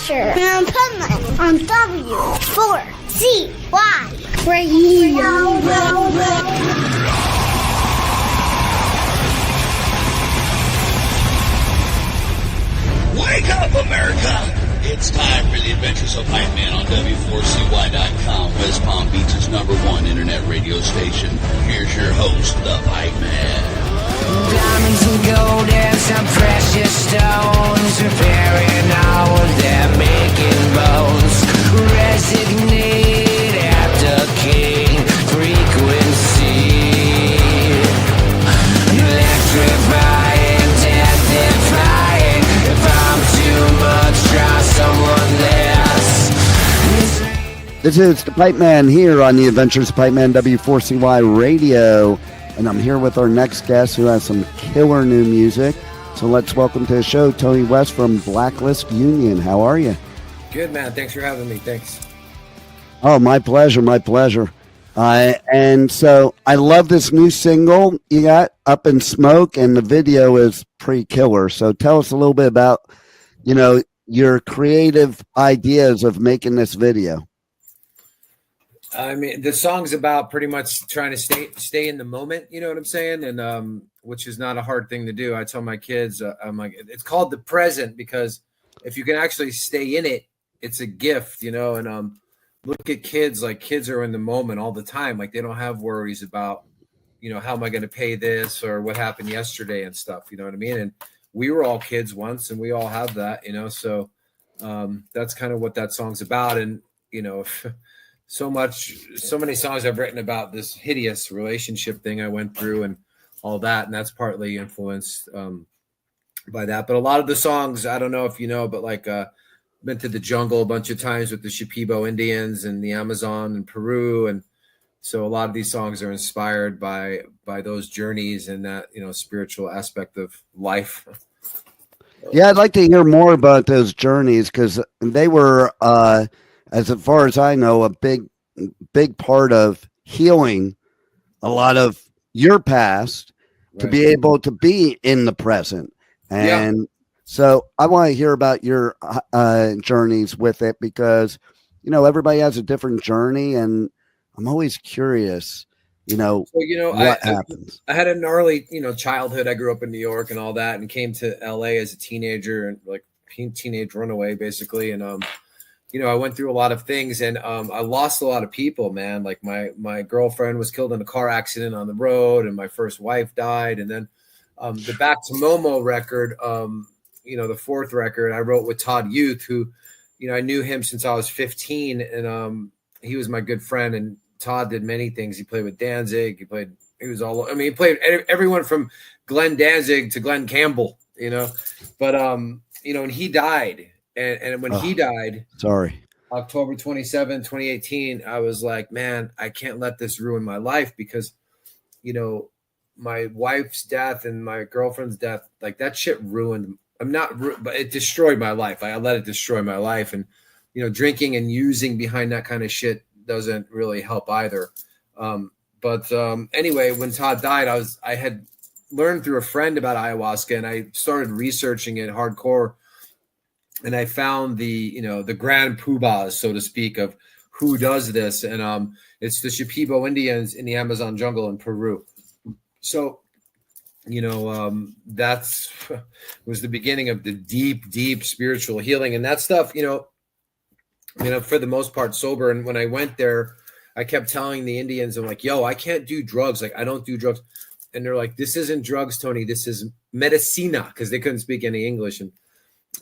Asher and Pipeman on W4CY Radio. Wake up, America! It's time for the Adventures of Pipeman on W4CY.com, West Palm Beach's #1 internet radio station. Here's your host, the Pipeman. Diamonds and gold and some precious stones, preparing all of their making bones. Resignate at the king frequency. Electrifying, death-defying. If I'm too much, try someone else. This is the Pipeman here on the Adventures of Pipeman W4CY Radio. And I'm here with our next guest who has some killer new music. So let's welcome to the show Tony West from Blacklist Union. How are you? Good, man. Thanks for having me. Thanks. Oh, my pleasure. My pleasure. And so I love this new single you got, Up in Smoke, and the video is pretty killer. So tell us a little bit about, your creative ideas of making this video. I mean, the song's about pretty much trying to stay in the moment. You know what I'm saying? And which is not a hard thing to do. I tell my kids, I'm like, it's called the present because if you can actually stay in it, it's a gift, And look at kids, like kids are in the moment all the time. Like they don't have worries about, how am I going to pay this or what happened yesterday and stuff. You know what I mean? And we were all kids once, and we all have that, So that's kind of what that song's about. And so many songs I've written about this hideous relationship thing I went through and all that. And that's partly influenced by that. But a lot of the songs, I don't know if you know, but like been to the jungle a bunch of times with the Shipibo Indians and the Amazon and Peru. And so a lot of these songs are inspired by those journeys and that, spiritual aspect of life. Yeah, I'd like to hear more about those journeys because they were as far as I know, a big part of healing a lot of your past to be able to be in the present. And so I want to hear about your journeys with it because, everybody has a different journey and I'm always curious, what happens. I had a gnarly, childhood. I grew up in New York and all that and came to LA as a teenager and like teenage runaway basically. And, I went through a lot of things and I lost a lot of people, man. Like my girlfriend was killed in a car accident on the road and my first wife died. And then the Back to Momo record, the fourth record I wrote with Todd Youth, who, I knew him since I was 15 and he was my good friend. And Todd did many things. He played with Danzig. He played everyone from Glenn Danzig to Glenn Campbell, but, and he died. And when he died, October 27, 2018, I was like, man, I can't let this ruin my life because, my wife's death and my girlfriend's death, like that shit ruined. But it destroyed my life. I let it destroy my life. And, drinking and using behind that kind of shit doesn't really help either. But anyway, when Todd died, I had learned through a friend about ayahuasca and I started researching it hardcore. And I found the grand poobahs, so to speak, of who does this. And it's the Shipibo Indians in the Amazon jungle in Peru. So, that's was the beginning of the deep, deep spiritual healing. And that stuff, for the most part sober. And when I went there, I kept telling the Indians, I'm like, yo, I can't do drugs. Like, I don't do drugs. And they're like, this isn't drugs, Tony. This is medicina, because they couldn't speak any English. And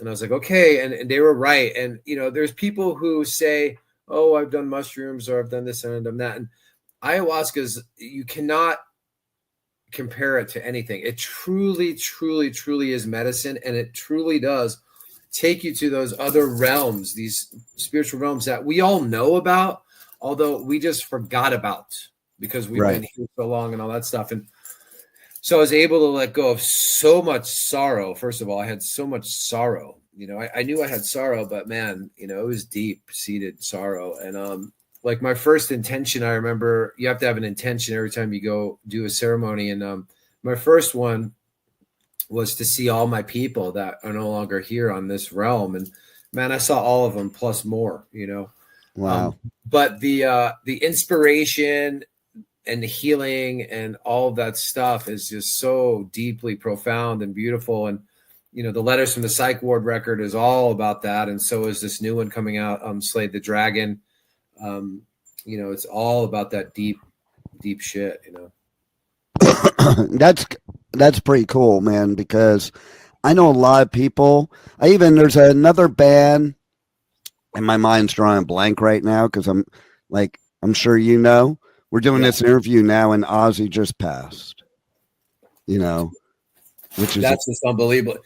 I was like, okay. And they were right. And, there's people who say, oh, I've done mushrooms or I've done this and I've done that. And ayahuasca you cannot compare it to anything. It truly, truly, truly is medicine. And it truly does take you to those other realms, these spiritual realms that we all know about, although we just forgot about because we've been here so long and all that stuff. And so I was able to let go of so much sorrow. First of all, I had so much sorrow. I knew I had sorrow, but man, it was deep-seated sorrow. And like my first intention, I remember you have to have an intention every time you go do a ceremony. And my first one was to see all my people that are no longer here on this realm. And Man, I saw all of them plus more, you know. Wow. But the inspiration and the healing and all of that stuff is just so deeply profound and beautiful. And you know, the Letters from the Psych Ward record is all about that, and so is this new one coming out, Slade the Dragon. You know, it's all about that deep shit, you know. That's pretty cool, man, because I know a lot of people. There's another band, and my mind's drawing a blank right now because I'm sure you know, we're doing this interview now, and Ozzy just passed. You know, which is that's just unbelievable.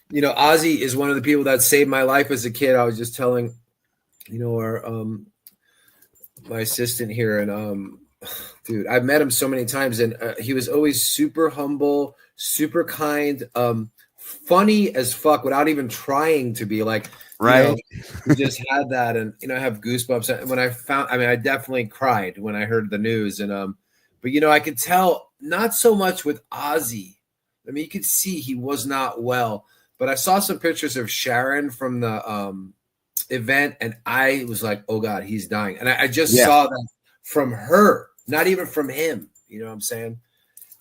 You know, Ozzy is one of the people that saved my life as a kid. I was just telling, you know, our my assistant here, and dude, I've met him so many times, and he was always super humble, super kind, funny as fuck without even trying to be, like, right. You know, he just had that, and you know, I have goosebumps when I definitely cried when I heard the news, and but you know, I could tell not so much with Ozzy. I mean, you could see he was not well, but I saw some pictures of Sharon from the event, and I was like, oh God, he's dying. And I just saw that from her, not even from him. You know what I'm saying?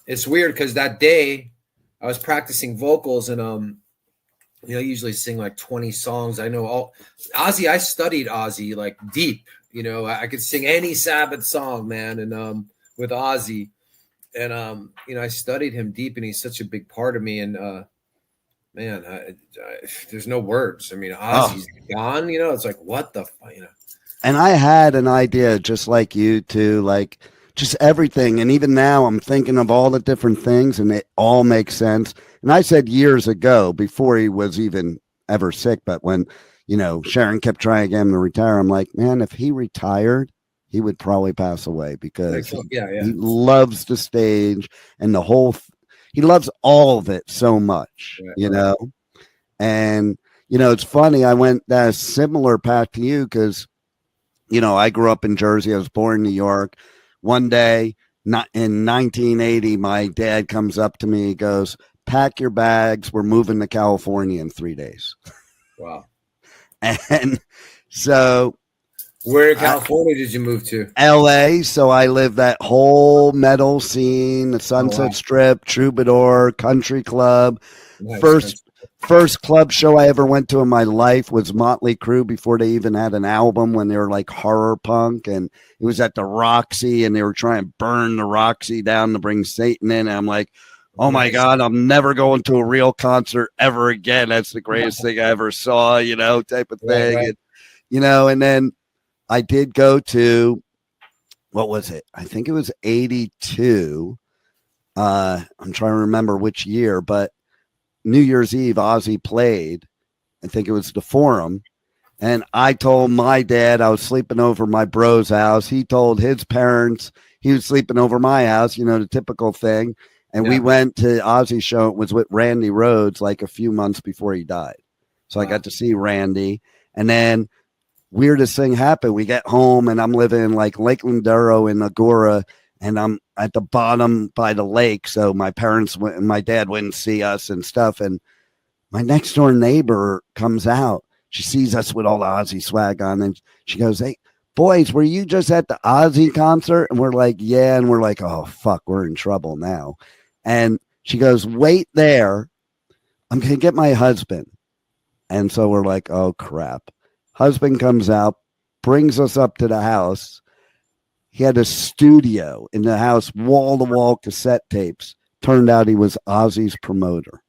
It's weird because that day I was practicing vocals, and you know, I usually sing like 20 songs. I know all Ozzy. I studied Ozzy like deep. You know, I could sing any Sabbath song, man, and with Ozzy. And you know, I studied him deep, and he's such a big part of me. And man, there's no words. I mean, Ozzy's gone. You know, it's like, what the fuck, you know. And I had an idea, just like you, to like just everything. And even now, I'm thinking of all the different things, and it all makes sense. And I said years ago, before he was even ever sick, but when, you know, Sharon kept trying to get him to retire, I'm like, man, if he retired, he would probably pass away because he loves the stage and the whole. He loves all of it so much, you know. And you know, it's funny. I went that similar path to you because, you know, I grew up in Jersey. I was born in New York. One day, not in 1980, my dad comes up to me. He goes, "Pack your bags. We're moving to California in 3 days." Wow. And so, where in California did you move to? LA. So I lived that whole metal scene, the Sunset Strip, Troubadour, Country Club. Nice. First club show I ever went to in my life was Motley Crue before they even had an album, when they were like horror punk, and it was at the Roxy, and they were trying to burn the Roxy down to bring Satan in. And I'm like, oh my God, I'm never going to a real concert ever again. That's the greatest thing I ever saw, you know, type of thing. Right. And, you know, and then I did go to, what was it? I think it was 82. I'm trying to remember which year, but New Year's Eve, Ozzy played. I think it was the Forum. And I told my dad I was sleeping over my bro's house. He told his parents he was sleeping over my house, you know, the typical thing. And we went to Ozzy's show. It was with Randy Rhoads like a few months before he died. So I got to see Randy. And then weirdest thing happened. We get home, and I'm living in like Lake Lindero in Agora, and I'm at the bottom by the lake. So my parents and my dad wouldn't see us and stuff. And my next door neighbor comes out. She sees us with all the Ozzy swag on, and she goes, "Hey, boys, were you just at the Ozzy concert?" And we're like, "Yeah." And we're like, "Oh, fuck, we're in trouble now." And she goes, "Wait there. I'm going to get my husband." And so we're like, oh, crap. Husband comes out, brings us up to the house. He had a studio in the house, wall-to-wall cassette tapes. Turned out he was Ozzy's promoter.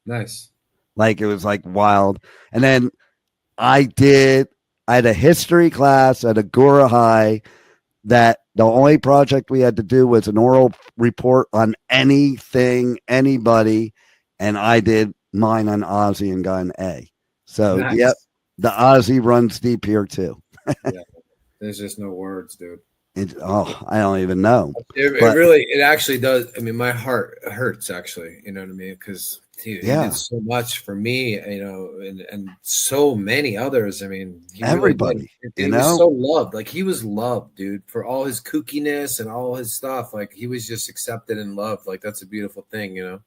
Nice. Like, it was like wild. And then I had a history class at Agora High that the only project we had to do was an oral report on anything, anybody. And I did mine on Ozzy and got an A. So, nice. Yep, the Ozzy runs deep here too. Yeah, there's just no words, dude. I don't even know. It actually does. I mean, my heart hurts, actually. You know what I mean? Because he did so much for me, you know, and so many others. I mean, everybody, he was so loved. Like, he was loved, dude, for all his kookiness and all his stuff. Like, he was just accepted and loved. Like, that's a beautiful thing, you know?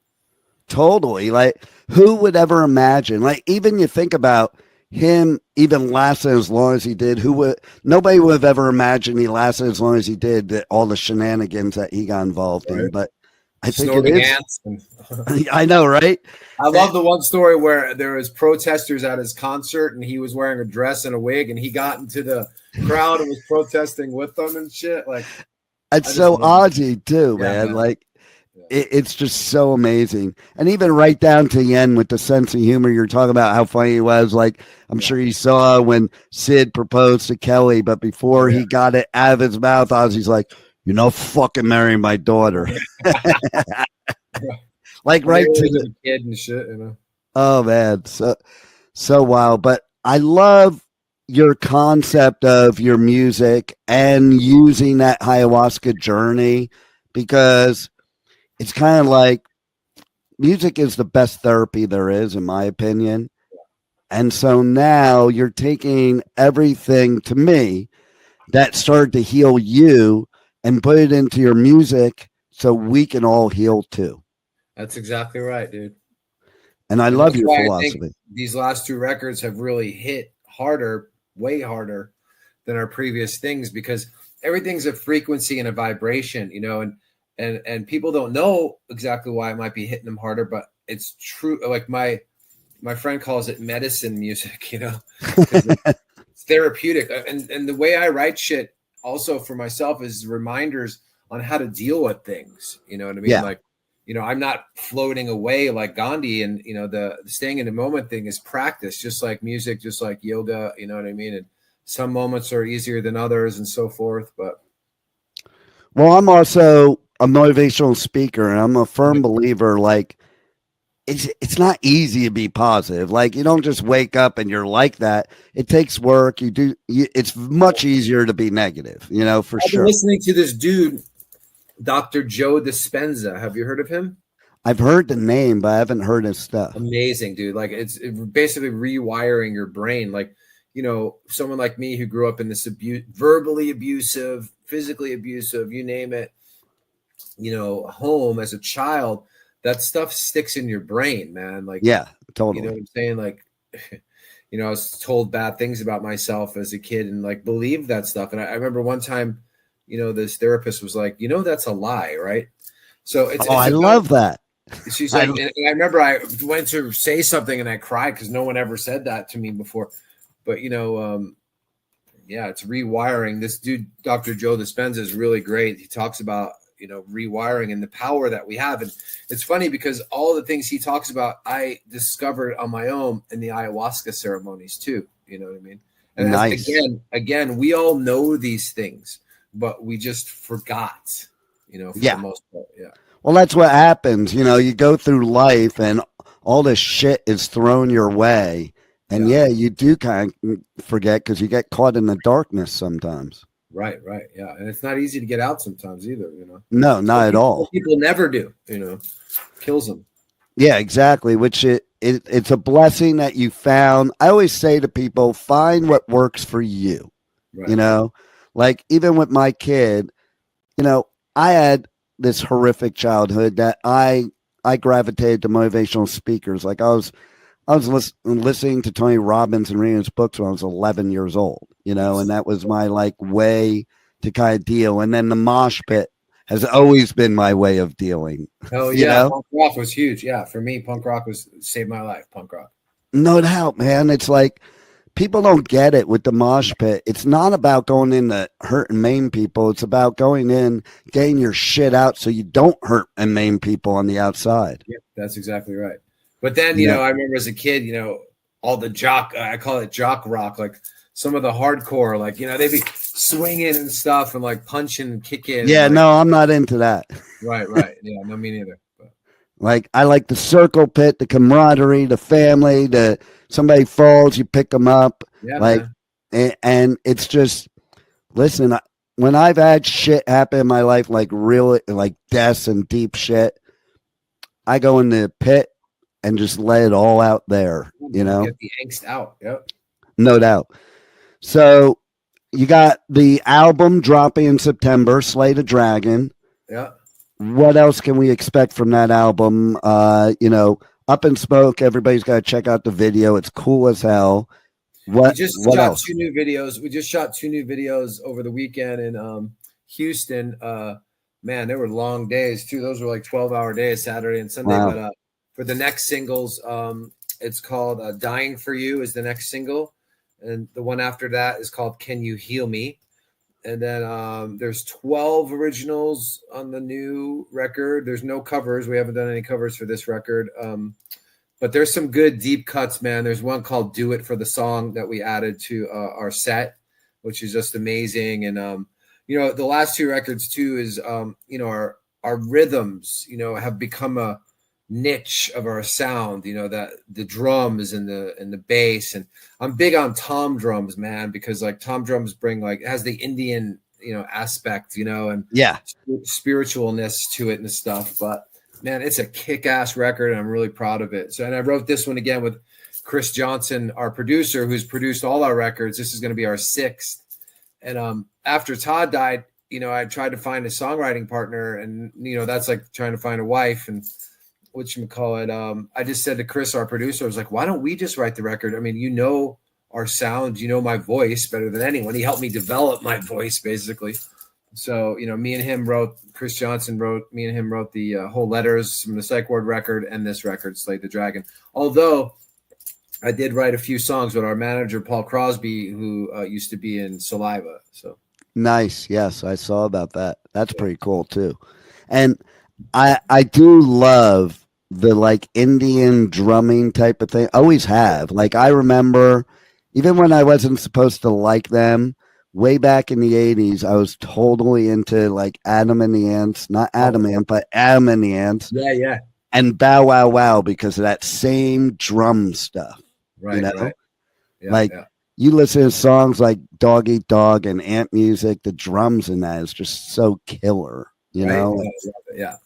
Totally. Like, who would ever imagine? Like, even you think about, him even lasted as long as he did, nobody would have ever imagined he lasted as long as he did, that all the shenanigans that he got involved in. But I think Snorting it is. ants and I know, right? I love the one story where there was protesters at his concert and he was wearing a dress and a wig and he got into the crowd and was protesting with them and shit. Like, it's so Ozzy too, man. Like, it's just so amazing. And even right down to the end with the sense of humor, you're talking about how funny he was. Like, I'm sure you saw when Sid proposed to Kelly, but before he got it out of his mouth, Ozzy's like, "You're not fucking marrying my daughter." Like, right to the kid and shit, you know. Oh man, so wild. But I love your concept of your music and using that ayahuasca journey, because it's kind of like music is the best therapy there is, in my opinion. And so now you're taking everything, to me, that started to heal you and put it into your music so we can all heal too. That's exactly right, dude. And I love your philosophy. These last 2 records have really hit harder, way harder than our previous things, because everything's a frequency and a vibration, you know, and people don't know exactly why it might be hitting them harder, but it's true. Like my friend calls it medicine music, you know, it's therapeutic. And the way I write shit also for myself is reminders on how to deal with things. You know what I mean? Yeah. Like, you know, I'm not floating away like Gandhi, and, you know, the staying in the moment thing is practice, just like music, just like yoga, you know what I mean? And some moments are easier than others and so forth. But well, I'm also a motivational speaker, and I'm a firm believer, like, it's not easy to be positive. Like, you don't just wake up and you're like that. It takes work. It's much easier to be negative, you know, for sure. I've been listening to this dude, Dr. Joe Dispenza. Have you heard of him? I've heard the name, but I haven't heard his stuff. Amazing, dude. Like, it's basically rewiring your brain. Like, you know, someone like me who grew up in this verbally abusive, physically abusive, you name it, you know, home as a child, that stuff sticks in your brain, man. Like, yeah, totally. You know what I'm saying? Like, you know, I was told bad things about myself as a kid and like believed that stuff. And I remember one time, you know, this therapist was like, you know, that's a lie, right? So I love that. She's like, and I remember I went to say something and I cried because no one ever said that to me before. But, you know, yeah, it's rewiring. This dude, Dr. Joe Dispenza, is really great. He talks about, you know, rewiring and the power that we have. And it's funny because all the things he talks about, I discovered on my own in the ayahuasca ceremonies too. You know what I mean? And nice. Again, we all know these things, but we just forgot, you know, for the most part. Yeah. Well, that's what happens. You know, you go through life and all this shit is thrown your way. And you do kind of forget because you get caught in the darkness sometimes. Right. Yeah. And it's not easy to get out sometimes either, you know. No, not at all. People never do, you know, kills them. Yeah, exactly. Which it's a blessing that you found. I always say to people, find what works for you. Right. You know, like even with my kid, you know, I had this horrific childhood that I gravitated to motivational speakers. Like I was listening to Tony Robbins and reading his books when I was 11 years old, you know, and that was my like way to kind of deal. And then the mosh pit has always been my way of dealing. Oh yeah. You know? Punk rock was huge. Yeah. For me, punk rock saved my life. Punk rock. No doubt, man. It's like people don't get it with the mosh pit. It's not about going in to hurt and maim people. It's about going in, getting your shit out so you don't hurt and maim people on the outside. Yeah, that's exactly right. But then, you know, I remember as a kid, you know, all the I call it jock rock, like some of the hardcore, like, you know, they'd be swinging and stuff and like punching and kicking. Yeah, like, no, I'm not into that. Right. Yeah, no, me neither. But. Like, I like the circle pit, the camaraderie, the family, somebody falls, you pick them up. Yeah, like, and it's just, listen, when I've had shit happen in my life, like really, like deaths and deep shit, I go in the pit and just lay it all out there, you know? Get the angst out, yep. No doubt. So you got the album dropping in September, Slay the Dragon. Yeah. What else can we expect from that album? You know, Up in Smoke, everybody's got to check out the video. It's cool as hell. What just what shot else? 2 new videos. We just shot 2 new videos over the weekend in Houston. Man, they were long days too. Those were like 12-hour days, Saturday and Sunday. Wow. But for the next singles, it's called "Dying for You" is the next single, and the one after that is called "Can You Heal Me." And then there's 12 originals on the new record. There's no covers. We haven't done any covers for this record. But there's some good deep cuts, man. There's one called "Do It" for the song that we added to our set, which is just amazing. And, the last 2 records too is, our rhythms, have become a niche of our sound, that the drums and the bass. And I'm big on tom drums, man, because like tom drums bring it has the Indian, aspect, and Yeah. spiritualness to it and stuff. But man, it's a kick-ass record and I'm really proud of it. So, and I wrote this one again with Chris Johnson, our producer, who's produced all our records. This is going to be our 6th. And after Todd died, I tried to find a songwriting partner, and that's like trying to find a wife. And whatchamacallit, I just said to Chris, our producer, I was like, why don't we just write the record? I mean, our sound, my voice better than anyone. He helped me develop my voice, basically. So, Chris Johnson wrote the whole letters from the Psych Ward record and this record, Slay the Dragon. Although I did write a few songs with our manager, Paul Crosby, who used to be in Saliva. So Nice. Yes, I saw about that. That's pretty cool too. And I do love the like Indian drumming type of thing. Always have. Like I remember even when I wasn't supposed to like them way back in the 80s, I was totally into like Adam and the Ants, not Adam Ant, but Adam and the Ants. Yeah. And Bow Wow Wow because of that same drum stuff. Right. Right. Yeah. You listen to songs like Dog Eat Dog and Ant Music, the drums in that is just so killer, know? Yeah.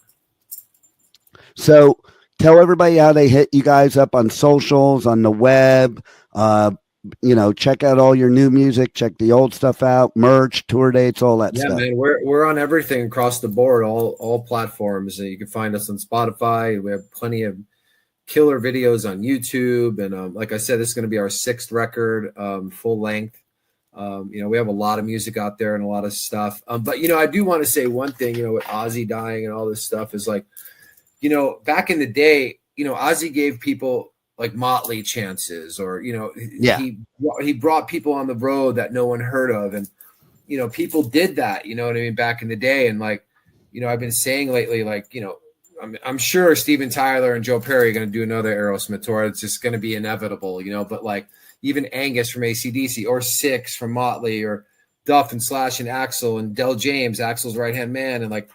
So tell everybody how they hit you guys up on socials, on the web. Check out all your new music, check the old stuff out, merch, tour dates, all that stuff. Yeah, man, we're on everything across the board, all platforms. You can find us on Spotify. We have plenty of killer videos on YouTube, and like I said, this is going to be our 6th record, full length. We have a lot of music out there and a lot of stuff. But I do want to say one thing. With Ozzy dying and all this stuff is like, back in the day, Ozzy gave people like Motley chances, or he brought people on the road that no one heard of, and people did that. You know what I mean? Back in the day, and like I've been saying lately, like I'm sure Steven Tyler and Joe Perry are going to do another Aerosmith tour. It's just going to be inevitable, But like even Angus from AC/DC, or Six from Motley, or Duff and Slash and Axl and Del James, Axl's right hand man, and like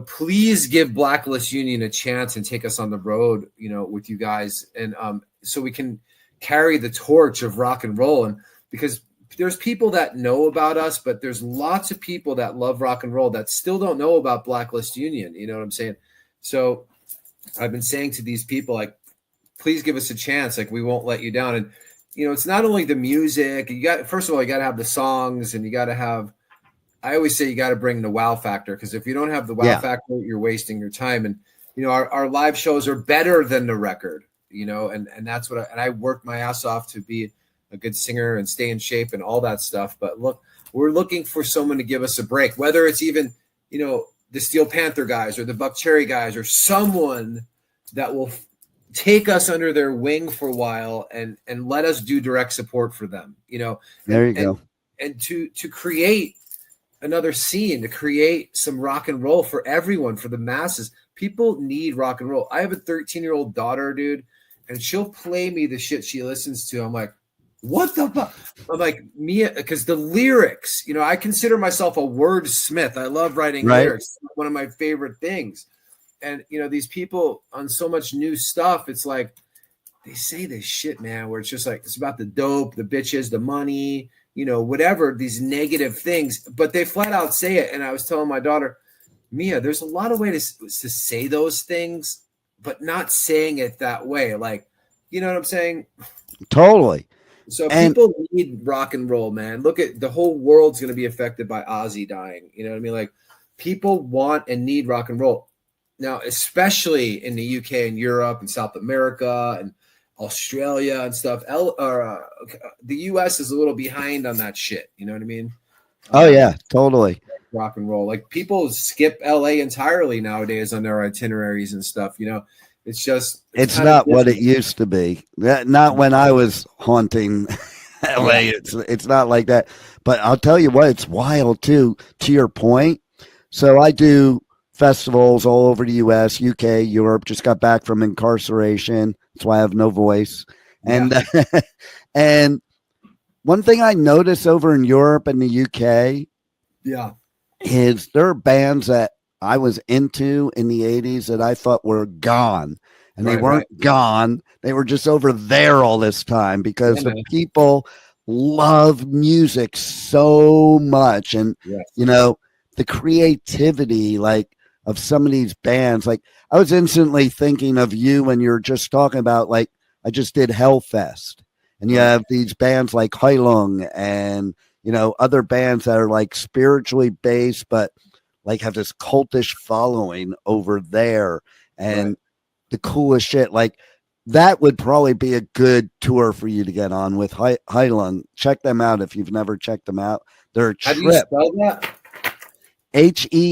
please give Blacklist Union a chance and take us on the road, with you guys, and so we can carry the torch of rock and roll. And because there's people that know about us, but there's lots of people that love rock and roll that still don't know about Blacklist Union. You know what I'm saying? So I've been saying to these people, like, please give us a chance. Like, we won't let you down. And, it's not only the music. First of all, you got to have the songs, and you got to have, I always say you got to bring the wow factor, because if you don't have the wow factor, you're wasting your time. And, our live shows are better than the record, and that's what I worked my ass off to be a good singer and stay in shape and all that stuff. But look, we're looking for someone to give us a break, whether it's even, the Steel Panther guys or the Buck Cherry guys, or someone that will take us under their wing for a while and let us do direct support for them, There you go. And to create another scene, to create some rock and roll for everyone, for the masses. People need rock and roll. I have a 13-year-old daughter, dude, and she'll play me the shit she listens to. I'm like, what the fuck? I'm like, Mia, because the lyrics, I consider myself a wordsmith. I love writing lyrics. It's one of my favorite things. And, these people on so much new stuff, it's like, they say this shit, man, where it's just like, it's about the dope, the bitches, the money, whatever, these negative things, but they flat out say it. And I was telling my daughter, Mia, there's a lot of ways to say those things, but not saying it that way. Like, you know what I'm saying? Totally. So people need rock and roll, man. Look at the whole world's going to be affected by Ozzy dying. You know what I mean? Like, people want and need rock and roll now, especially in the UK and Europe and South America and Australia and stuff. The US is a little behind on that shit. You know what I mean? Oh yeah, totally. Rock and roll. Like people skip LA entirely nowadays on their itineraries and stuff. You know, it's just it's not what it used to be. Not when I was haunting LA. Yeah. It's not like that. But I'll tell you what, it's wild too. To your point, so I do festivals all over the U.S., UK, Europe. Just got back from incarceration. That's why I have no voice. And and one thing I noticed over in Europe and the UK, is there are bands that I was into in the 80s that I thought were gone. And they weren't gone. They were just over there all this time because the people love music so much. And, you know, the creativity, like, of some of these bands, like, I was instantly thinking of you when you're just talking about, like, I just did Hellfest. And you have these bands like Heilung and, you know, other bands that are like spiritually based, but like have this cultish following over there. And the coolest shit, like that would probably be a good tour for you to get on with Heilung. Check them out if you've never checked them out. They're a trip. How do you spell that? Heilung.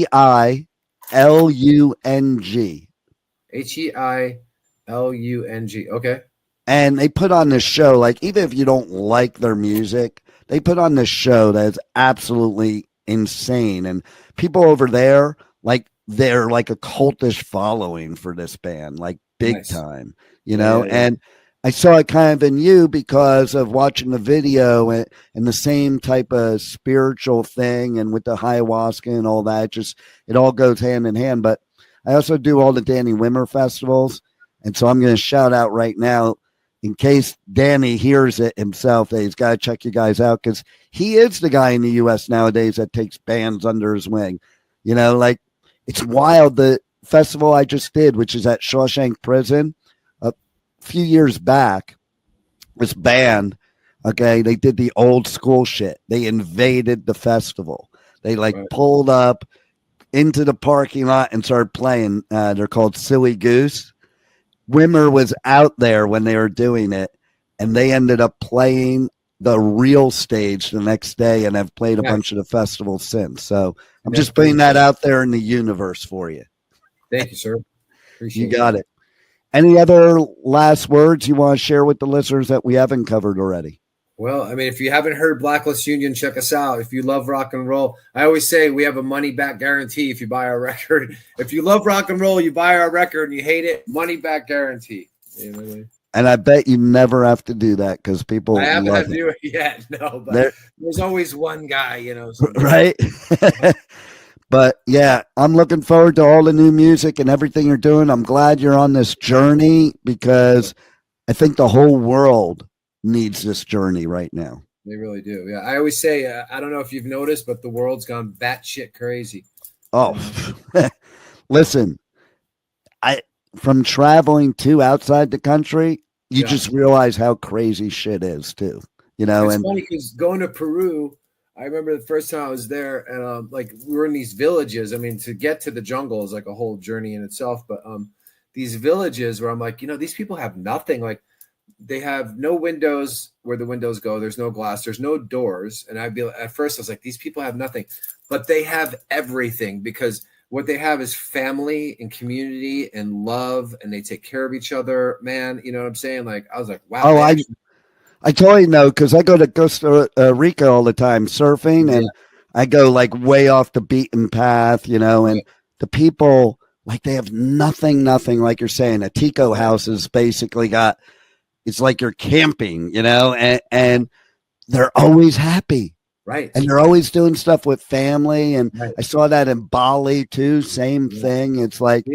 Heilung. Okay. And they put on this show, like, even if you don't like their music, they put on this show that is absolutely insane. And people over there, like, they're like a cultish following for this band, like big time, you know? And I saw it kind of in you because of watching the video and the same type of spiritual thing and with the ayahuasca and all that. Just, it all goes hand in hand. But I also do all the Danny Wimmer festivals. And so I'm going to shout out right now, in case Danny hears it himself, that he's got to check you guys out because he is the guy in the U.S. nowadays that takes bands under his wing. You know, like, it's wild. The festival I just did, which is at Shawshank Prison, a few years back, this band, okay, they did the old school shit. They invaded the festival. They, like, pulled up into the parking lot and started playing. They're called Silly Goose. Wimmer was out there when they were doing it, and they ended up playing the real stage the next day and have played a bunch of the festivals since. So I'm just putting that out there in the universe for you. Thank you, sir. Appreciate you got it. Any other last words you want to share with the listeners that we haven't covered already? Well, I mean, if you haven't heard Blacklist Union, check us out. If you love rock and roll, I always say we have a money back guarantee if you buy our record. If you love rock and roll, you buy our record and you hate it, money back guarantee. You know what I mean? And I bet you never have to do that because people I haven't had love to do it yet, no, but there's always one guy, you know. Right? But yeah, I'm looking forward to all the new music and everything you're doing. I'm glad you're on this journey because I think the whole world needs this journey right now. They really do. Yeah, I always say, I don't know if you've noticed, but the world's gone batshit crazy. Oh, listen, from traveling to outside the country, you just realize how crazy shit is too. You know, it's funny because going to Peru, I remember the first time I was there, and like we were in these villages. I mean, to get to the jungle is like a whole journey in itself. But these villages where I'm like, you know, these people have nothing. Like they have no windows where the windows go. There's no glass. There's no doors. And at first I was like, these people have nothing, but they have everything because what they have is family and community and love, and they take care of each other, man. You know what I'm saying? Like, I was like, wow. Oh, I totally know because I go to Costa Rica all the time surfing, and I go like way off the beaten path, you know, and the people, like, they have nothing, like you're saying. A Tico house is basically it's like you're camping, you know, and they're always happy. Right. And they're always doing stuff with family. And I saw that in Bali too. Same thing. It's like,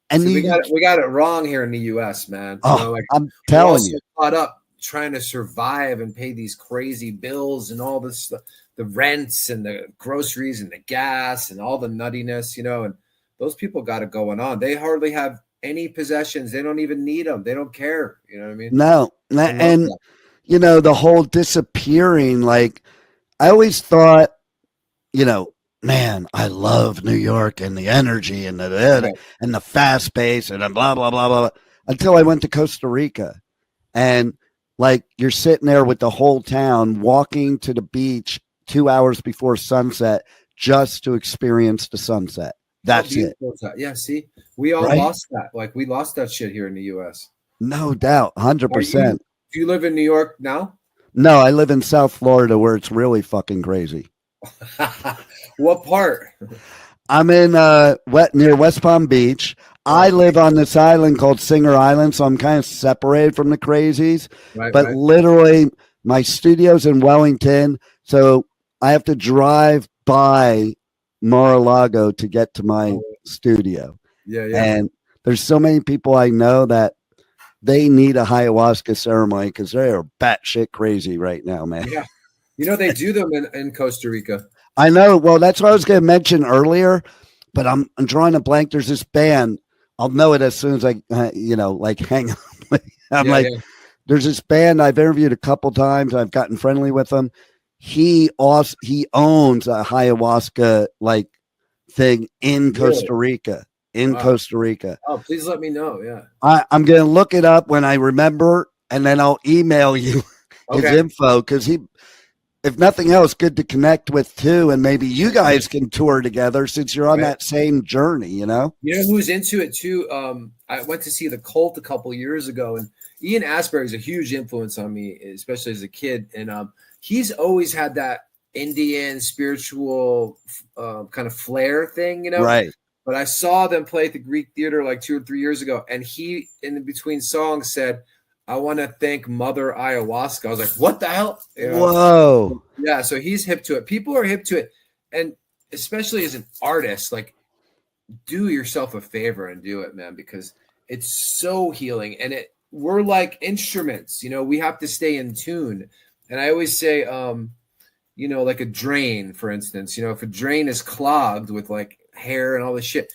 and we got it wrong here in the US, man. Oh, you know, like, I'm telling you, caught up trying to survive and pay these crazy bills and all this, the rents and the groceries and the gas and all the nuttiness, you know, and those people got it going on. They hardly have any possessions. They don't even need them. They don't care. You know what I mean? No. And, you know, the whole disappearing, like, I always thought, you know, man, I love New York and the energy and the fast pace and blah, blah, blah, blah, until I went to Costa Rica. and like you're sitting there with the whole town walking to the beach 2 hours before sunset just to experience the sunset. That's it. Yeah, see, we all lost that. Like, we lost that shit here in the U.S. No doubt, 100%. Do you live in New York now? No, I live in South Florida where it's really fucking crazy. What part? I'm in near West Palm Beach. I live on this island called Singer Island, so I'm kind of separated from the crazies. But literally, my studio's in Wellington, so I have to drive by Mar-a-Lago to get to my studio. Yeah. And there's so many people I know that they need a ayahuasca ceremony because they are batshit crazy right now, man. Yeah. You know, they do them in Costa Rica. I know. Well, that's what I was going to mention earlier, but I'm drawing a blank. There's this band. I'll know it as soon as I, like hang on. There's this band I've interviewed a couple times. I've gotten friendly with them. He owns a ayahuasca like thing in Costa Rica. Costa Rica. Oh, please let me know. Yeah. I'm going to look it up when I remember, and then I'll email you his info because if nothing else, good to connect with too, and maybe you guys can tour together since you're on that same journey. You know who's into it too? I went to see The Cult a couple years ago, and Ian Astbury is a huge influence on me, especially as a kid. And he's always had that Indian spiritual kind of flair thing, right? But I saw them play at the Greek Theater like 2 or 3 years ago, and he, in between songs, said, "I want to thank Mother Ayahuasca." I was like, "What the hell?" Whoa! Yeah, so he's hip to it. People are hip to it, and especially as an artist, like, do yourself a favor and do it, man, because it's so healing. And we're like instruments, we have to stay in tune. And I always say, like a drain, for instance, if a drain is clogged with like hair and all this shit,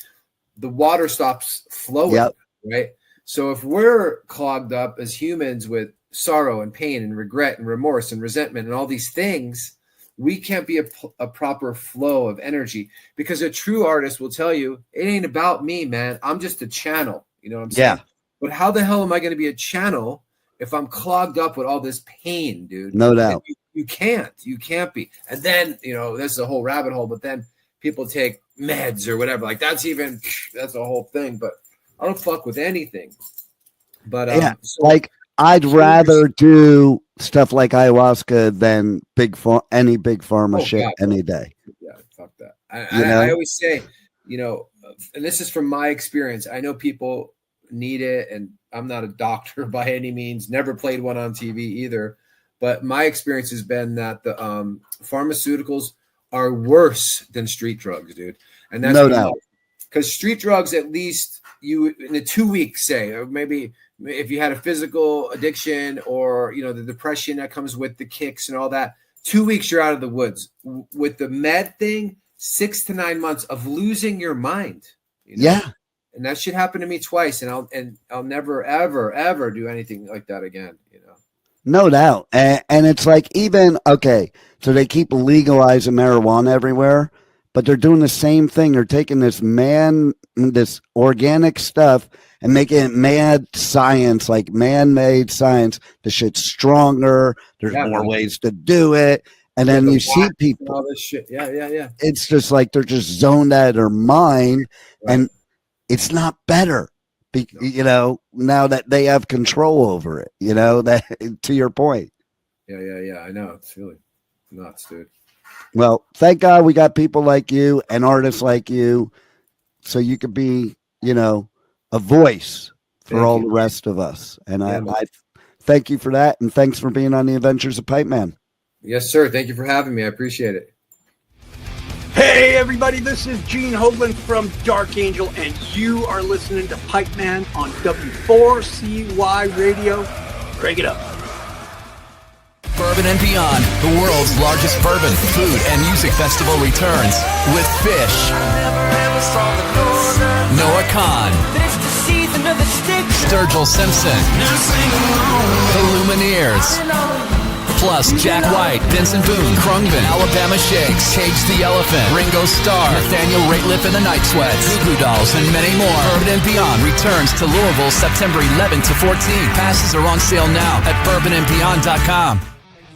the water stops flowing, right? So if we're clogged up as humans with sorrow and pain and regret and remorse and resentment and all these things, we can't be a proper flow of energy, because a true artist will tell you, it ain't about me, man. I'm just a channel. You know what I'm saying? But how the hell am I going to be a channel if I'm clogged up with all this pain, dude? No doubt. You can't be. And then, that's a whole rabbit hole, but then people take meds or whatever. Like that's a whole thing, but I don't fuck with anything. But I'd rather do stuff like ayahuasca than any big pharma shit any day. Yeah, fuck that. I always say, and this is from my experience, I know people need it, and I'm not a doctor by any means, never played one on TV either. But my experience has been that the pharmaceuticals are worse than street drugs, dude. And that's no doubt. Because street drugs, at least you in a 2 weeks, say, or maybe if you had a physical addiction or the depression that comes with the kicks and all that, 2 weeks you're out of the woods. With the med thing, 6 to 9 months of losing your mind. Yeah. And that shit happened to me twice, and I'll never ever ever do anything like that again. No doubt. And it's like, so they keep legalizing marijuana everywhere, but they're doing the same thing. They're taking this organic stuff and making it mad science, like man-made science. The shit's stronger. There's more ways to do it. And then you see people. All this shit. Yeah. It's just like they're just zoned out of their mind, and it's not better. Now that they have control over it, that to your point. Yeah. I know. It's really nuts, dude. Well, thank God we got people like you and artists like you, so you could be, a voice for all the rest of us. And I thank you for that. And thanks for being on the Adventures of Pipeman. Yes, sir. Thank you for having me. I appreciate it. Hey everybody, this is Gene Hoglan from Dark Angel, and you are listening to Pipeman on W4CY Radio. Crank it up. Bourbon and Beyond, the world's largest bourbon, food, and music festival returns with Fish, Noah Khan, Sturgill Simpson, The Lumineers, Plus Jack White, Vincent Boone, Krungman, Alabama Shakes, Cage the Elephant, Ringo Starr, Nathaniel Rateliff and the Night Sweats, Goo Goo Dolls, and many more. Bourbon and Beyond returns to Louisville September 11th to 14th. Passes are on sale now at bourbonandbeyond.com.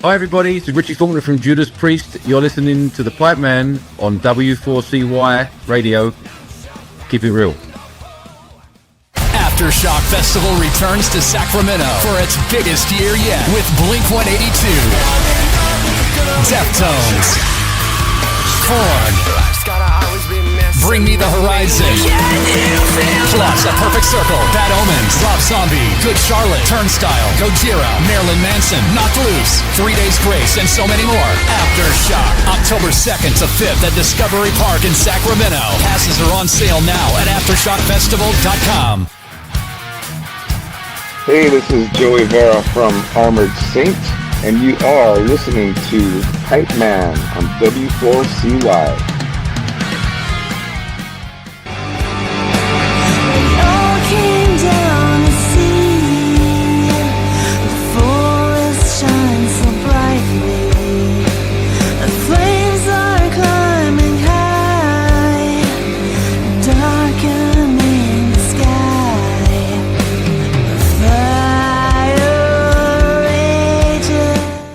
Hi everybody, this is Richie Faulkner from Judas Priest. You're listening to the Pipeman on W4CY Radio. Keep it real. Aftershock Festival returns to Sacramento for its biggest year yet with Blink-182, Deftones, Korn, Bring Me the Horizon, plus A Perfect Circle, Bad Omens, Rob Zombie, Good Charlotte, Turnstile, Gojira, Marilyn Manson, Knocked Loose, 3 Days Grace, and so many more. Aftershock, October 2nd to 5th at Discovery Park in Sacramento. Passes are on sale now at AftershockFestival.com. Hey, this is Joey Vera from Armored Saint, and you are listening to Pipeman on W4CY.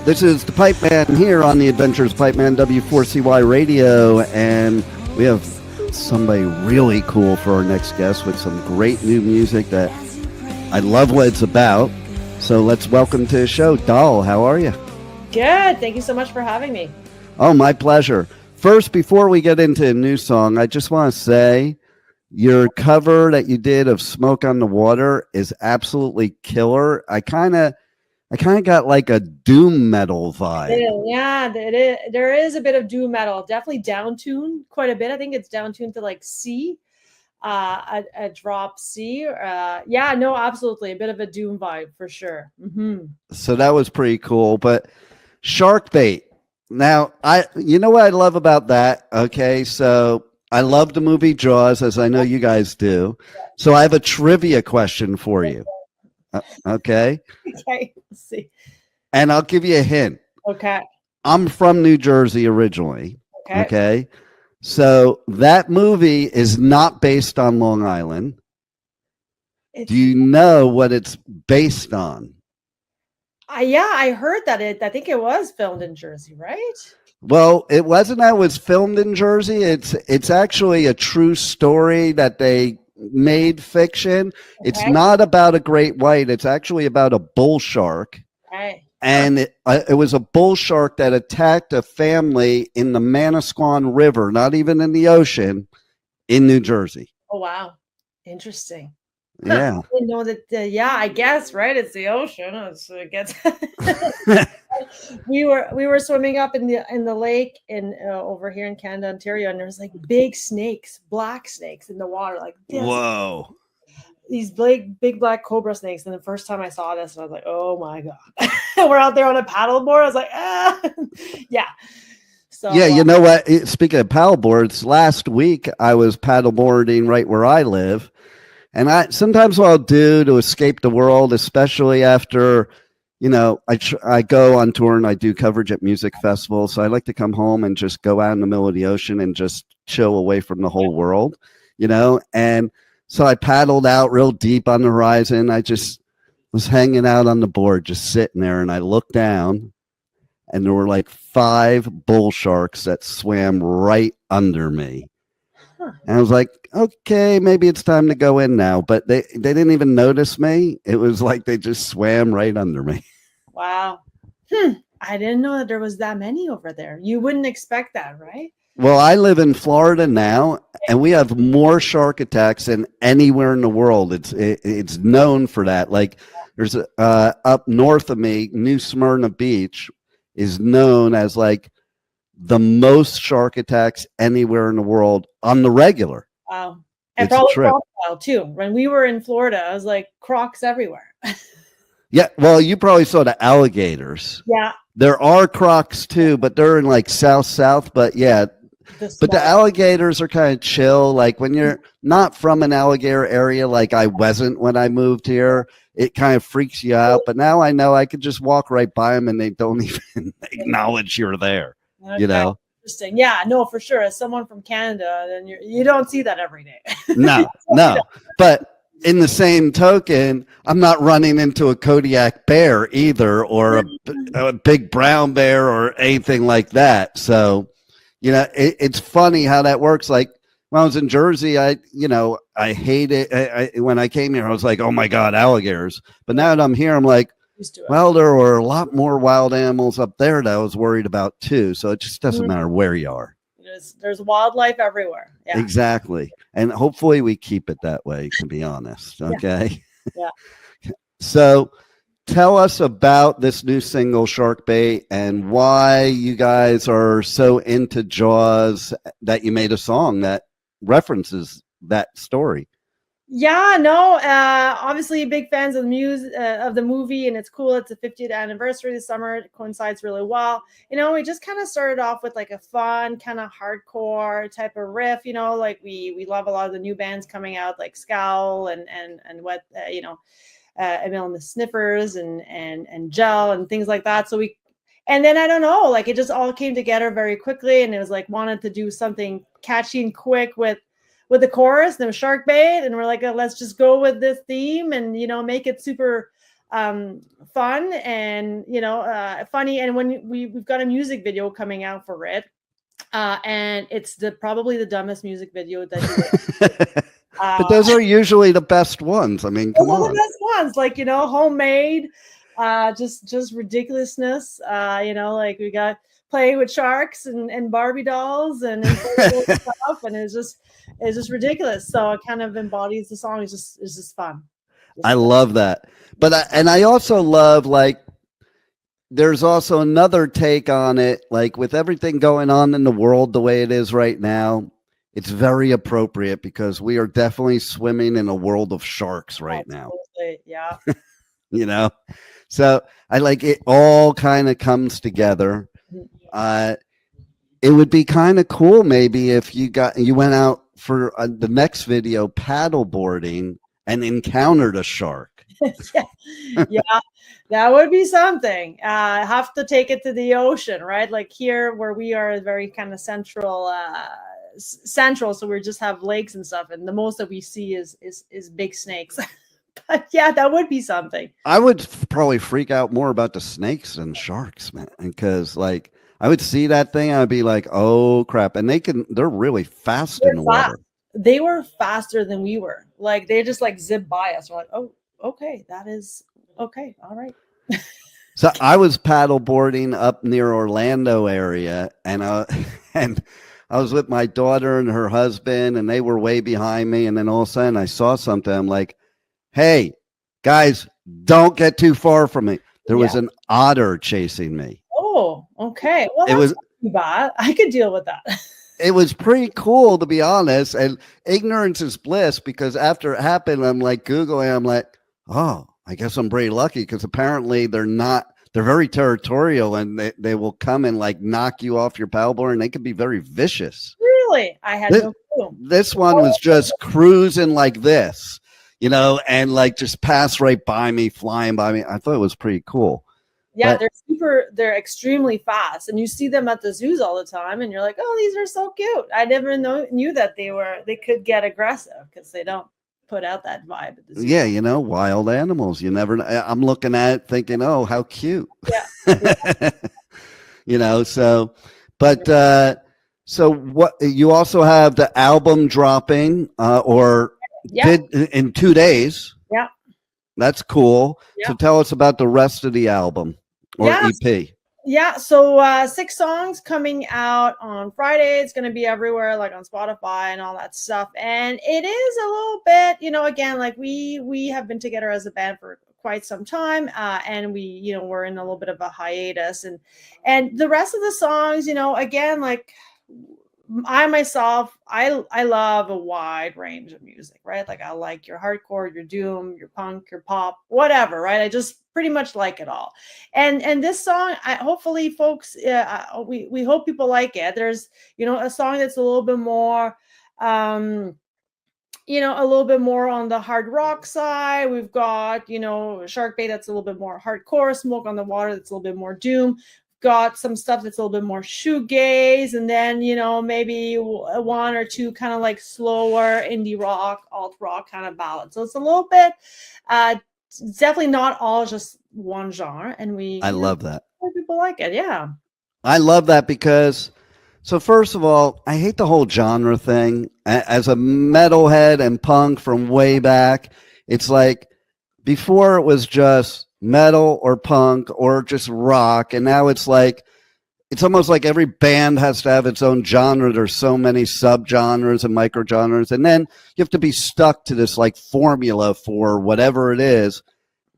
This is the Pipeman here on the Adventures of Pipeman W4CY Radio, and we have somebody really cool for our next guest with some great new music that I love what it's about. So let's welcome to the show, Doll. How are you? Good. Thank you so much for having me. Oh, my pleasure. First, before we get into a new song, I just want to say your cover that you did of Smoke on the Water is absolutely killer. I kind of got like a doom metal vibe. Yeah, there is a bit of doom metal. Definitely down-tuned quite a bit. I think it's down-tuned to like C, a drop C. Yeah, no, absolutely. A bit of a doom vibe for sure. Mm-hmm. So that was pretty cool. But Shark Bait. Now, you know what I love about that? Okay, so I love the movie Jaws, as I know you guys do. So I have a trivia question for you. Okay. Okay. Let's see. And I'll give you a hint. Okay. I'm from New Jersey originally. Okay. So that movie is not based on Long Island. Do you know what it's based on? Yeah, I heard that I think it was filmed in Jersey, right? Well, it wasn't that it was filmed in Jersey. It's actually a true story that they made fiction. Okay. It's not about a great white. It's actually about a bull shark. Right. And it was a bull shark that attacked a family in the Manasquan River, not even in the ocean, in New Jersey. Oh, wow. Interesting. Yeah. I didn't know that. Yeah, I guess, right? It's the ocean. So it gets. we were swimming up in the lake in over here in Canada, Ontario, and there was like big snakes, black snakes in the water, like this. Whoa. These big black cobra snakes. And the first time I saw this, I was like, oh my God. We're out there on a paddleboard. I was like, ah. Yeah. So yeah, you know what? Speaking of paddleboards, last week I was paddleboarding right where I live. And sometimes what I'll do to escape the world, especially after, you know, I go on tour and I do coverage at music festivals. So I like to come home and just go out in the middle of the ocean and just chill away from the whole world, you know. And so I paddled out real deep on the horizon. I just was hanging out on the board, just sitting there. And I looked down and there were like 5 bull sharks that swam right under me. And I was like, okay, maybe it's time to go in now. But they didn't even notice me. It was like they just swam right under me. Wow. I didn't know that there was that many over there. You wouldn't expect that, right? Well, I live in Florida now, and we have more shark attacks than anywhere in the world. It's known for that. Like there's up north of me, New Smyrna Beach is known as like the most shark attacks anywhere in the world on the regular. Wow. And probably crocodile too. When we were in Florida, I was like crocs everywhere. Yeah. Well, you probably saw the alligators. Yeah. There are crocs too, but they're in like south. But yeah, but the alligators are kind of chill. Like when you're not from an alligator area, like I wasn't when I moved here, it kind of freaks you out. But now I know I could just walk right by them and they don't even acknowledge you're there. Okay. You know? Interesting. Yeah, no, for sure. As someone from Canada, then you don't see that every day. No. But in the same token, I'm not running into a Kodiak bear either, or a big brown bear or anything like that. So, it's funny how that works. Like when I was in Jersey, I hated when I came here, I was like, oh my God, alligators. But now that I'm here, I'm like, well, there were a lot more wild animals up there that I was worried about too. So it just doesn't matter where you are. There's wildlife everywhere. Yeah. Exactly. And hopefully we keep it that way, to be honest. Okay. Yeah. So tell us about this new single, Shark Bait, and why you guys are so into Jaws that you made a song that references that story. Yeah, no, obviously big fans of the movie, and it's cool. It's the 50th anniversary this summer. It coincides really well. We just kind of started off with like a fun kind of hardcore type of riff. Like we love a lot of the new bands coming out, like Scowl and what Emil and the Sniffers and Gel and things like that. And then I don't know, like it just all came together very quickly, and it was like wanted to do something catchy and quick with the chorus. There was Shark Bait, and we're like, let's just go with this theme and make it super fun and funny. And when we've got a music video coming out for it, and it's probably the dumbest music video that you did. But those are usually the best ones. I mean, come on. The best ones, like homemade, just ridiculousness. Like we got playing with sharks and Barbie dolls and stuff, and it's just ridiculous. So it kind of embodies the song. It's just fun. I love that. But I also love, like, there's also another take on it, like with everything going on in the world the way it is right now. It's very appropriate because we are definitely swimming in a world of sharks right now. Yeah. So I like it all kind of comes together. It would be kind of cool maybe if you went out for the next video paddleboarding and encountered a shark. Yeah, that would be something. Have to take it to the ocean, right? Like here where we are very kind of central, so we just have lakes and stuff, and the most that we see is big snakes. But yeah, that would be something. I would probably freak out more about the snakes than sharks, man, because like I would see that thing, I'd be like, oh crap. And they're really fast in the water. They were faster than we were. Like they just like zip by us. We're like, oh, okay, that is okay. All right. So I was paddleboarding up near Orlando area, and I was with my daughter and her husband, and they were way behind me. And then all of a sudden I saw something. I'm like, hey, guys, don't get too far from me. There was an otter chasing me. Oh, okay. Well, that's not too bad. I could deal with that. It was pretty cool, to be honest. And ignorance is bliss, because after it happened, I'm like Googling. I'm like, oh, I guess I'm pretty lucky, because apparently they're very territorial, and they will come and like knock you off your paddleboard, and they can be very vicious. Really? I had no clue. This one was just cruising like this, and like just passed right by me, flying by me. I thought it was pretty cool. Yeah, they're extremely fast, and you see them at the zoos all the time, and you're like, oh, these are so cute. I never knew that they could get aggressive, because they don't put out that vibe at the zoo. Yeah, wild animals. You never know. I'm looking at it thinking, oh, how cute. Yeah. So what you also have the album dropping in 2 days. Yeah. That's cool. Yeah. So tell us about the rest of the album or EP. Yeah, so 6 songs coming out on Friday. It's going to be everywhere, like on Spotify and all that stuff. And it is a little bit, again, like we have been together as a band for quite some time, and we're in a little bit of a hiatus. And the rest of the songs, again, like I myself, I love a wide range of music, right? Like I like your hardcore, your doom, your punk, your pop, whatever, right? I just pretty much like it all. And this song, hopefully folks, we hope people like it. There's, a song that's a little bit more a little bit more on the hard rock side. We've got, Shark Bait that's a little bit more hardcore, Smoke on the Water that's a little bit more doom. Got some stuff that's a little bit more shoegaze, and then maybe one or two kind of like slower indie rock, alt rock kind of ballads. So it's a little bit, it's definitely not all just one genre, and I love that. People like it, yeah. I love that because, so first of all, I hate the whole genre thing. As a metalhead and punk from way back, it's like before it was just metal or punk or just rock, and now it's like it's almost like every band has to have its own genre. There's so many subgenres and microgenres, and then you have to be stuck to this like formula for whatever it is.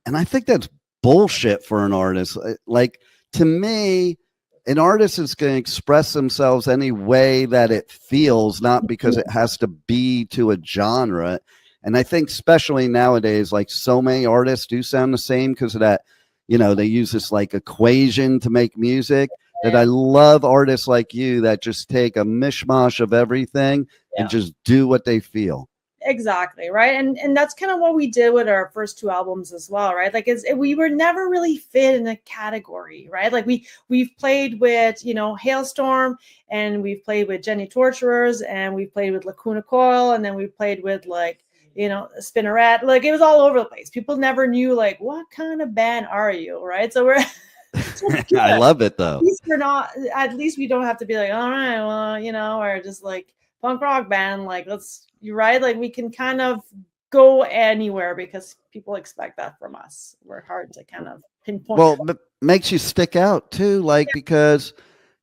And I think that's bullshit for an artist. Like, to me, an artist is going to express themselves any way that it feels, not because it has to be to a genre. And I think especially nowadays, like so many artists do sound the same because of that, they use this like equation to make music, that I love artists like you that just take a mishmash of everything and just do what they feel. Exactly, right? And that's kind of what we did with our first two albums as well, right? Like we were never really fit in a category, right? Like we've played with, Hailstorm, and we've played with Jenny Torturers, and we've played with Lacuna Coil, and then we played with like, Spinneret. Like it was all over the place. People never knew like, what kind of band are you, right? So we're I love it though. At least we don't have to be like, all right, well, or just like punk rock band, like you're right, like we can kind of go anywhere because people expect that from us. We're hard to kind of pinpoint. Well, but makes you stick out too, like because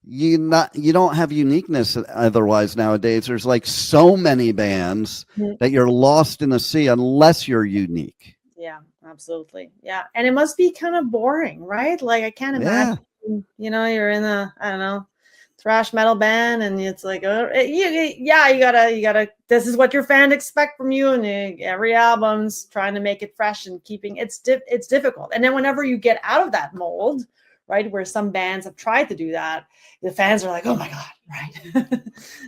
you don't have uniqueness otherwise nowadays. There's like so many bands that you're lost in the sea unless you're unique. Yeah, absolutely. Yeah, and it must be kind of boring, right? Like I can't imagine, you're in a, I don't know, thrash metal band, and it's like, you gotta. This is what your fans expect from you, and every album's trying to make it fresh and keeping it's difficult. And then whenever you get out of that mold, right, where some bands have tried to do that, the fans are like, oh my god, right?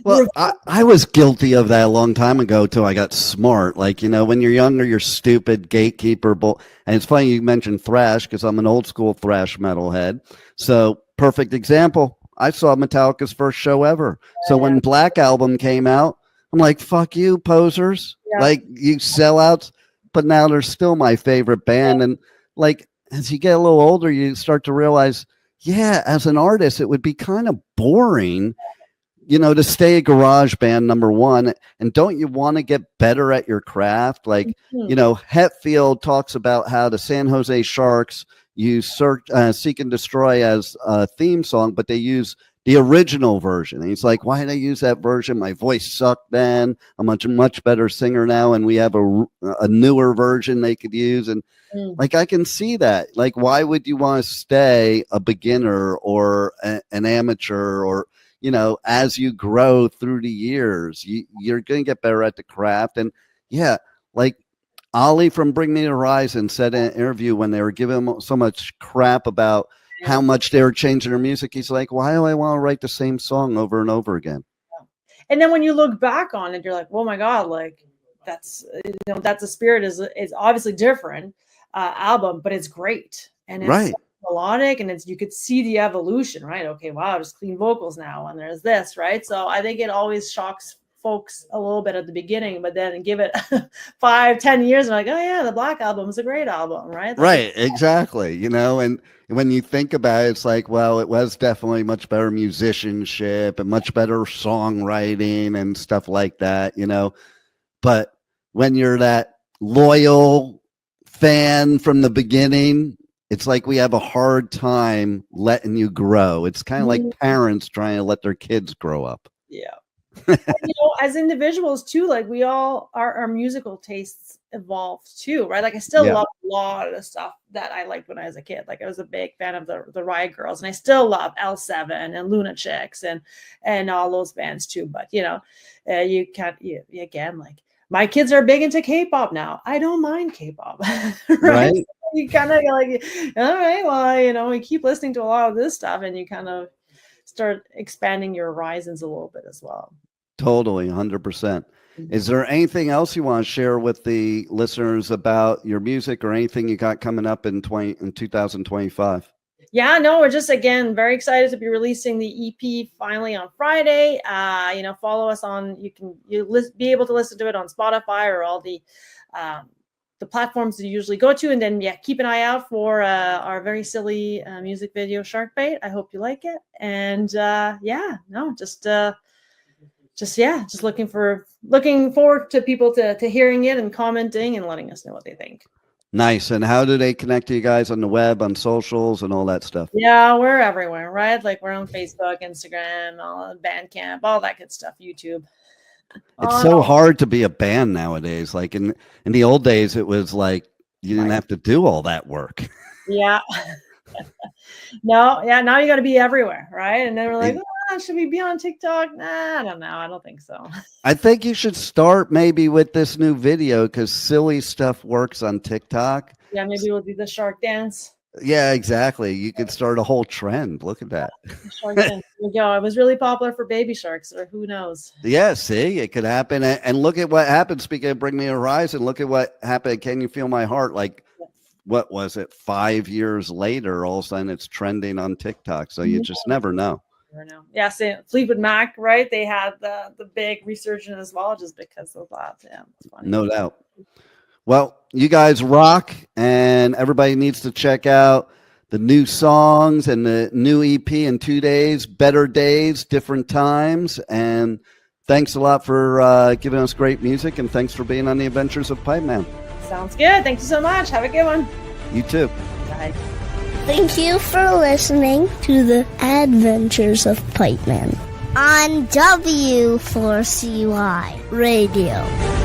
Well, I was guilty of that a long time ago till I got smart. Like, when you're younger, you're stupid, gatekeeper. And it's funny you mentioned thrash because I'm an old school thrash metalhead. So perfect example. I saw Metallica's first show ever. So when Black Album came out, I'm like, fuck you, posers. Yeah. Like, you sellouts. But now they're still my favorite band. And like, as you get a little older, you start to realize, as an artist, it would be kind of boring, to stay a garage band, number one. And don't you want to get better at your craft? Like, Hetfield talks about how the San Jose Sharks use Seek and Destroy as a theme song, but they use the original version. And he's like, why did I use that version? My voice sucked then. I'm a much better singer now, and we have a newer version they could use. And like, I can see that. Like, why would you want to stay a beginner or an amateur, or as you grow through the years, you're going to get better at the craft. And like Ollie from Bring Me the Horizon said in an interview when they were giving him so much crap about how much they were changing their music, he's like, why do I want to write the same song over and over again? And then when you look back on it, you're like, oh my god, like that's that's the spirit is obviously different album, but it's great, and it's melodic, and you could see the evolution, right? Okay, wow, there's clean vocals now, and there's this, right? So I think it always shocks folks a little bit at the beginning, but then give it 5-10 years, and like, oh yeah, the Black Album is a great album, right? Right, exactly. And when you think about it, it's like, well, it was definitely much better musicianship and much better songwriting and stuff like that, but when you're that loyal fan from the beginning, it's like we have a hard time letting you grow. It's kind of like parents trying to let their kids grow up. Yeah. And, as individuals too, like we all our musical tastes evolved too, right? Like I still love a lot of the stuff that I liked when I was a kid. Like I was a big fan of the Riot Girls, and I still love L7 and Lunatics and all those bands too. But you can't again, like my kids are big into K-pop now. I don't mind K-pop, right? So you kind of like, all right, well, we keep listening to a lot of this stuff, and you kind of start expanding your horizons a little bit as well. Totally, 100%. Is there anything else you want to share with the listeners about your music or anything you got coming up in 2025? Yeah, no, we're just again very excited to be releasing the EP finally on Friday. Follow us on. Be able to listen to it on Spotify or all the platforms that you usually go to, and then keep an eye out for our very silly music video Shark Bait. I hope you like it, and just looking forward to people to hearing it and commenting and letting us know what they think. Nice. And how do they connect to you guys on the web, on socials, and all that stuff? Yeah, we're everywhere, right? Like we're on Facebook, Instagram, all Bandcamp, all that good stuff, YouTube. It's so hard to be a band nowadays. Like in the old days, it was like you didn't have to do all that work. Yeah. Now you got to be everywhere, right? And then we're like, should we be on TikTok? Nah, I don't know. I don't think so. I think you should start maybe with this new video because silly stuff works on TikTok. Yeah, maybe we'll do the shark dance. Yeah, exactly. You could start a whole trend. Look at that. Shark dance. There we go. It was really popular for baby sharks, or who knows? Yeah, see, it could happen. And look at what happened. Speaking of Bring Me a Horizon, look at what happened. Can You Feel My Heart? Like, what was it? 5 years later, all of a sudden it's trending on TikTok. So you just never know. Yeah, so Fleetwood Mac, right? They had the big resurgence as well, just because of that. Yeah, it's funny. No doubt. Well, you guys rock, and everybody needs to check out the new songs and the new EP in 2 days. Better Days, Different Times. And thanks a lot for giving us great music, and thanks for being on the Adventures of Pipeman. Sounds good. Thank you so much. Have a good one. You too. Bye. Thank you for listening to the Adventures of Pipeman on W4CY Radio.